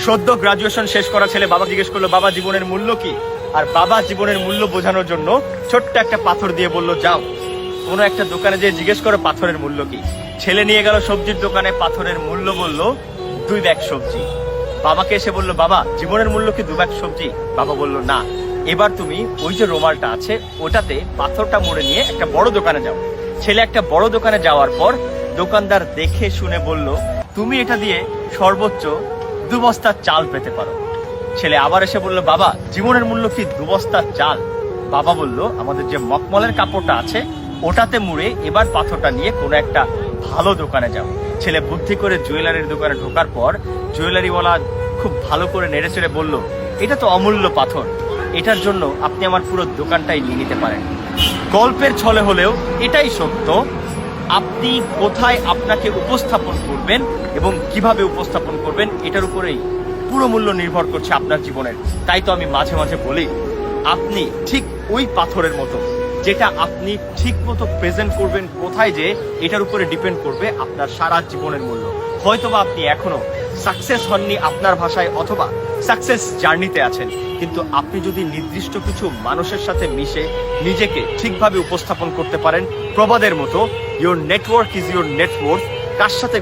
সদ্য গ্রাজুয়েশন শেষ করা ছেলে বাবা জিজ্ঞেস করলো, বাবা জীবনের মূল্য কি? আর বাবা জীবনের মূল্য বোঝানোর জন্য ছোট্ট একটা পাথর দিয়ে বলল, যাও কোনো একটা দোকানে যেয়ে জিজ্ঞেস করো পাথরের মূল্য কি। ছেলে নিয়ে গেল সবজির দোকানে, পাথরের মূল্য বলল 2 ব্যাগ সবজি। বাবাকে এসে বলল, বাবা জীবনের মূল্য কি 2 ব্যাগ সবজি? বাবা বলল, না, এবার তুমি ওই যে রুমালটা আছে ওটাতে পাথরটা মুড়ে নিয়ে একটা বড় দোকানে যাও। ছেলে একটা বড় দোকানে যাওয়ার পর দোকানদার দেখে শুনে বলল, তুমি এটা দিয়ে সর্বোচ্চ 2 বস্তা চাল পেতে পারো। ছেলে আবার এসে বলল, বাবা জীবনের মূল্য কি 2 বস্তা চাল? বাবা বলল, আমাদের যে মকমলের কাপড়টা আছে ওটাতে মুড়ে এবার পাথরটা নিয়ে কোনো একটা ভালো দোকানে যাও। ছেলে বুদ্ধি করে জুয়েলারির দোকানে ঢোকার পর জুয়েলারিওয়ালা খুব ভালো করে নেড়ে চেড়ে বলল, এটা তো অমূল্য পাথর, এটার জন্য আপনি আমার পুরো দোকানটাই নিয়ে নিতে পারেন। গল্পের ছলে হলেও এটাই সত্য, আপনি কোথায় আপনাকে উপস্থাপন করবেন এবং কিভাবে উপস্থাপন করবেন এটার উপরেই পুরো মূল্য নির্ভর করছে আপনার জীবনের। তাই তো আমি মাঝে মাঝে বলি, আপনি ঠিক ওই পাথরের মতো, যেটা আপনি ঠিক মতো প্রেজেন্ট করবেন কোথায়, যে এটার উপরে ডিপেন্ড করবে আপনার সারা জীবনের মূল্য। হয়তোবা আপনি এখনো সাকসেস হননি আপনার ভাষায়, অথবা সাকসেস জার্নিতে আছেন, কিন্তু আপনি যদি নির্দিষ্ট কিছু মানুষের সাথে মিশে নিজেকে ঠিকভাবে উপস্থাপন করতে পারেন, প্রবাদের মতো, your network is your net worth. কার সাথে